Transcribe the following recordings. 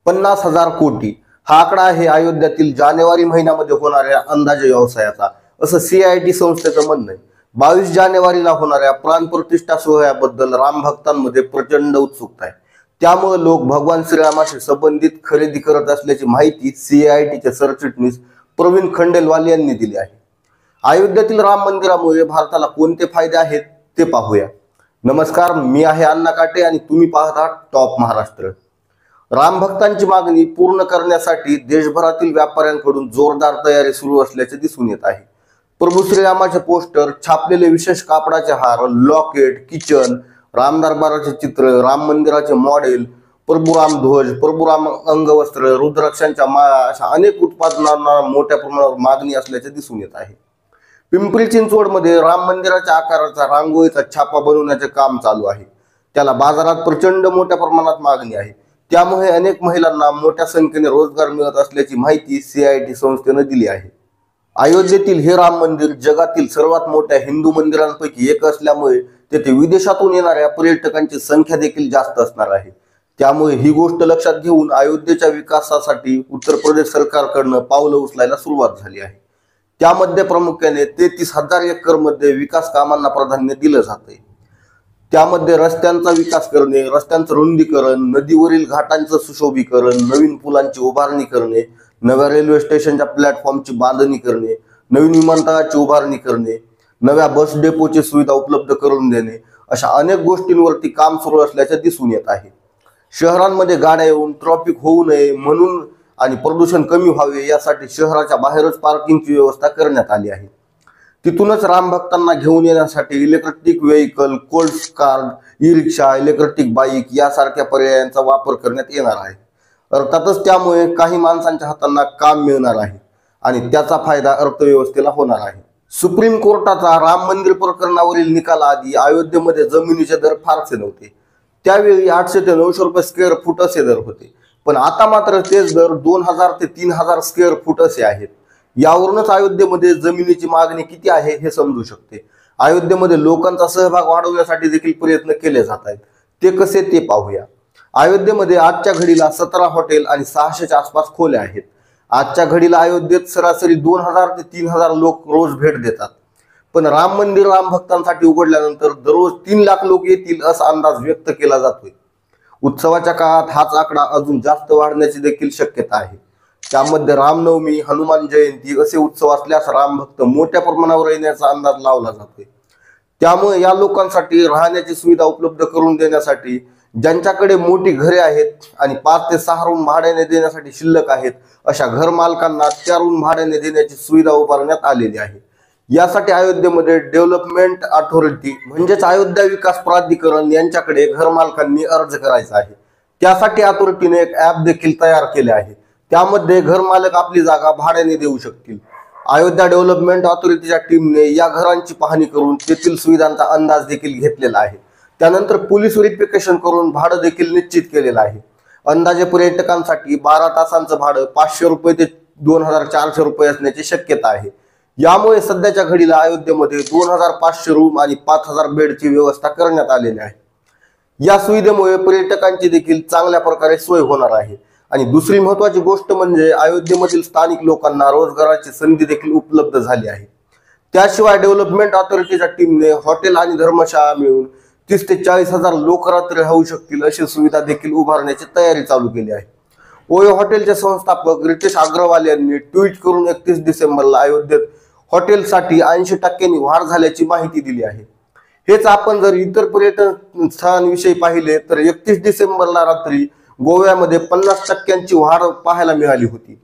50,000 कोटी हा आकडा आहे अयोध्यातील जानेवारी महिन्यामध्ये होणाऱ्या अंदाजे व्यवसायाचा, असं CIT संस्थेचं म्हणणं आहे. 22 जानेवारीला होणाऱ्या प्राणप्रतिष्ठा सोहळ्याबद्दल रामभक्तांमध्ये प्रचंड उत्सुकता आहे. त्यामुळे लोक भगवान श्रीरामाशी संबंधित खरेदी करत असल्याची माहिती CITचे सरचिटणीस प्रवीण खंडेलवाल यांनी दिली आहे. अयोध्यातील राम मंदिरामुळे भारताला कोणते फायदे आहेत ते पाहूया. नमस्कार, मी आहे अण्णा काटे आणि तुम्ही पाहता टॉप महाराष्ट्र. राम भक्तांची मागणी पूर्ण करण्यासाठी देशभरातील व्यापाऱ्यांकडून जोरदार तयारी सुरू असल्याचे दिसून येत आहे. प्रभू श्रीरामाचे पोस्टर, छापलेले विशेष कापडाचे हार, लॉकेट, किचन, राम दरबाराचे चित्र, राम मंदिराचे मॉडेल, प्रभू राम ध्वज, प्रभू राम अंगवस्त्र, रुद्राक्षांच्या माळा अशा अनेक उत्पादनांना मोठ्या प्रमाणावर मागणी असल्याचे दिसून येत आहे. पिंपरी चिंचवडमध्ये राम मंदिराच्या आकाराचा रांगोळीचा छापा बनवण्याचे काम चालू आहे. त्याला बाजारात प्रचंड मोठ्या प्रमाणात मागणी आहे. त्यामुळे अनेक महिलांना मोठ्या संख्येने रोजगार मिळत असल्याची माहिती CIT संस्थेने दिली आहे. अयोध्येतील हे राम मंदिर जगातील सर्वात मोठ्या हिंदू मंदिरांपैकी एक असल्यामुळे तेथे विदेशातून येणाऱ्या पर्यटकांची संख्या देखील जास्त असणार आहे. त्यामुळे ही गोष्ट लक्षात घेऊन अयोध्येच्या विकासासाठी उत्तर प्रदेश सरकारकडून पावलं उचलायला सुरुवात झाली आहे. त्यामध्ये प्रामुख्याने 33,000 एकर मध्ये विकास कामांना प्राधान्य दिलं जाते. त्यामध्ये रस्त्यांचा विकास करणे, रस्त्यांचं रुंदीकरण, नदीवरील घाटांचं सुशोभीकरण, नवीन पुलांची उभारणी करणे, नव्या रेल्वे स्टेशनच्या प्लॅटफॉर्मची बांधणी करणे, नवीन विमानतळाची उभारणी करणे, नव्या बस डेपोची सुविधा उपलब्ध करून देणे अशा अनेक गोष्टींवरती काम सुरू असल्याचे दिसून येत आहे. शहरांमध्ये गाड्या येऊन ट्रॅफिक होऊ नये म्हणून आणि प्रदूषण कमी व्हावे यासाठी शहराच्या बाहेरच पार्किंगची व्यवस्था करण्यात आली आहे. तिथूनच राम भक्तांना घेऊन येण्यासाठी इलेक्ट्रिक व्हेकल, कोल्ड कार, ई-रिक्षा, इलेक्ट्रिक बाईक यासारख्या पर्यायांचा वापर करण्यात येणार आहे. अर्थातच त्यामुळे काही माणसांच्या हातांना काम मिळणार आहे आणि त्याचा फायदा अर्थव्यवस्थेला होणार आहे. सुप्रीम कोर्टाचा राम मंदिर प्रकरणावरील निकालाआधी अयोध्येमध्ये जमिनीचे दर फारसे नव्हते. त्यावेळी 800 ते 900 रुपये स्क्वेअर फूट असे दर होते. पण आता मात्र तेच दर 2,000 ते 3,000 स्क्वेअर फूट असे आहेत. यावरूनच अयोध्येमध्ये जमिनीची मागणी किती आहे हे समजू शकते. अयोध्येमध्ये लोकांचा सहभाग वाढवण्यासाठी देखील प्रयत्न केले जात आहेत. ते कसे ते पाहूया. अयोध्येमध्ये आजच्या घडीला 17 हॉटेल आणि 600च्या आसपास खोल्या आहेत. आजच्या घडीला अयोध्येत सरासरी 2,000 ते 3,000 लोक रोज भेट देतात. पण राम मंदिर राम भक्तांसाठी उघडल्यानंतर दररोज 3 लाख लोक येतील असा अंदाज व्यक्त केला जातोय. उत्सवाच्या काळात हाच आकडा अजून जास्त वाढण्याची देखील शक्यता आहे. त्यामध्ये रामनवमी, हनुमान जयंती असे उत्सव असल्यास राम भक्त मोठ्या प्रमाणावर येण्याचा अंदाज लावला जातोय. त्यामुळे या लोकांसाठी राहण्याची सुविधा उपलब्ध करून देण्यासाठी ज्यांच्याकडे मोठी घरे आहेत आणि 5 ते 6 रूम भाड्याने देण्यासाठी शिल्लक आहेत अशा घर मालकांना त्या रूम भाड्याने देण्याची सुविधा उभारण्यात आलेली आहे. यासाठी अयोध्येमध्ये डेव्हलपमेंट अथॉरिटी म्हणजेच अयोध्या विकास प्राधिकरण यांच्याकडे घर मालकांनी अर्ज करायचा आहे. त्यासाठी अथॉरिटीने एक ॲप देखील तयार केले आहे. त्यामध्ये घर मालक आपली जागा भाड्याने देऊ शकतील. अयोध्या डेव्हलपमेंट अथॉरिटीच्या टीमने या घरांची पाहणी करून तेथील सुविधांचा अंदाज देखील घेतलेला आहे. त्यानंतर पोलीस व्हेरिफिकेशन करून भाडं देखील निश्चित केलेलं आहे. अंदाजे पर्यटकांसाठी 12 तासांचं भाडं 500 रुपये ते 2,400 रुपये असण्याची शक्यता आहे. यामुळे सध्याच्या घडीला अयोध्येमध्ये 2,500 रूम आणि 5,000 बेडची व्यवस्था करण्यात आलेली आहे. या सुविधेमुळे पर्यटकांची देखील चांगल्या प्रकारे सोय होणार आहे. आणि दुसरी महत्त्वाची गोष्ट म्हणजे अयोध्येमधील स्थानिक लोकांना रोजगाराची संधी देखील उपलब्ध झाली आहे. त्याशिवाय डेव्हलपमेंट अथॉरिटीच्या टीमने हॉटेल आणि धर्मशाळा मिळून 30 ते 40,000 लोक रात्री राहू शकतील अशी सुविधा देखील उभारण्याची तयारी चालू केली आहे. ओयो हॉटेलचे संस्थापक रितेश अग्रवाल यांनी ट्विट करून 31 डिसेंबरला अयोध्येत हॉटेलसाठी 80% वाढ झाल्याची माहिती दिली आहे. हेच आपण जर इतर पर्यटन स्थळांविषयी पाहिले तर 31 डिसेंबरला रात्री गोव्यामध्ये 50% वाढ पाहायला मिळाली होती.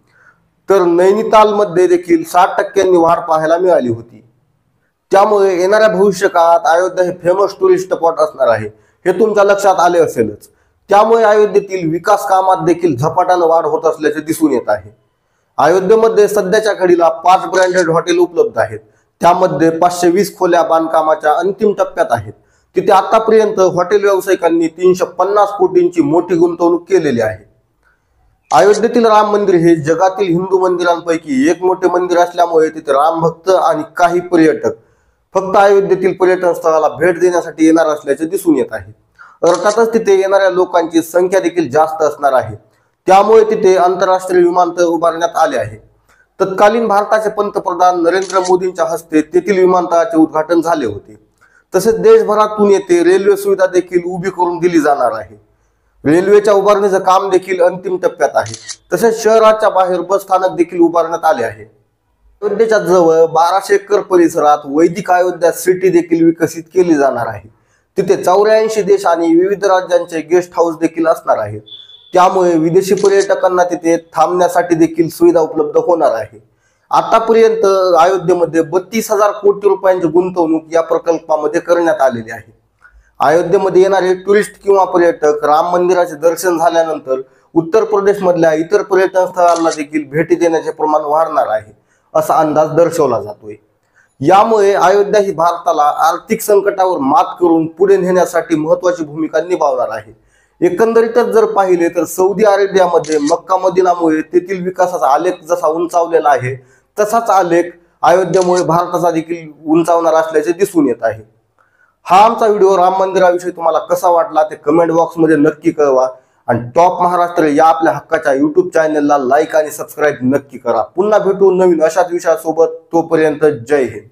तर नैनितालमध्ये देखील 60% वाढ पाहायला मिळाली होती. त्यामुळे येणाऱ्या भविष्य काळात अयोध्या हे फेमस टुरिस्ट स्पॉट असणार आहे हे तुमच्या लक्षात आले असेलच. त्यामुळे अयोध्येतील विकास कामात देखील झपाट्याने वाढ होत असल्याचे दिसून येत आहे. अयोध्येमध्ये सध्याच्या घडीला 5 ब्रँडेड हॉटेल उपलब्ध आहेत. त्यामध्ये 520 खोल्या बांधकामाच्या अंतिम टप्प्यात आहेत. तिथे आतापर्यंत हॉटेल व्यावसायिकांनी 350 कोटींची मोठी गुंतवणूक केलेली आहे. अयोध्येतील राम मंदिर हे जगातील हिंदू मंदिरांपैकी एक मोठे मंदिर असल्यामुळे तिथे राम भक्त आणि काही पर्यटक फक्त अयोध्येतील पर्यटन स्थळाला भेट देण्यासाठी येणार असल्याचे दिसून येत आहे. अर्थातच तिथे येणाऱ्या लोकांची संख्या देखील जास्त असणार आहे. त्यामुळे तिथे आंतरराष्ट्रीय विमानतळ उभारण्यात आले आहे. तत्कालीन भारताचे पंतप्रधान नरेंद्र मोदींच्या हस्ते तेथील विमानतळाचे उद्घाटन झाले होते. तसेच देशभरातून येथे रेल्वे सुविधा देखील उभी करून दिली जाणार आहे. रेल्वेच्या उभारणीचं काम देखील अंतिम टप्प्यात आहे. तसेच शहराच्या बाहेर बस स्थानक देखील उभारण्यात आले आहे. अयोध्येच्या जवळ 1200 एकर परिसरात वैदिक अयोध्या सिटी देखील विकसित केली जाणार आहे. तिथे 84 देश आणि विविध राज्यांचे गेस्ट हाऊस देखील असणार आहेत. त्यामुळे विदेशी पर्यटकांना तिथे थांबण्यासाठी देखील सुविधा उपलब्ध होणार आहे. आतापर्यंत अयोध्येमध्ये 32,000 कोटी रुपयांची गुंतवणूक या प्रकल्पामध्ये करण्यात आलेली आहे. अयोध्येमध्ये येणारे टुरिस्ट किंवा पर्यटक राम मंदिराचे दर्शन झाल्यानंतर उत्तर प्रदेश मधल्या इतर पर्यटन स्थळांना देखील भेटी देण्याचे प्रमाण वाढणार आहे, असा अंदाज दर्शवला जातोय. यामुळे अयोध्या ही भारताला आर्थिक संकटावर मात करून पुढे नेण्यासाठी महत्त्वाची भूमिका निभावणार आहे. एकंदरीतच जर पाहिले तर सौदी अरेबियामध्ये मक्का मदिनामुळे तेथील विकासाचा आलेख जसा उंचावलेला आहे, तसाच आलेख अयोध्येमुळे भारताचा देखील उंचावणार असल्याचे दिसून येत आहे. हा आमचा व्हिडिओ राम मंदिराविषयी तुम्हाला कसा वाटला ते कमेंट बॉक्समध्ये नक्की कळवा. आणि टॉप महाराष्ट्र या आपल्या हक्काच्या YouTube चॅनलला लाईक आणि सबस्क्राईब नक्की करा. पुन्हा भेटू नवीन अशाच विषयासोबत. तोपर्यंत जय हिंद.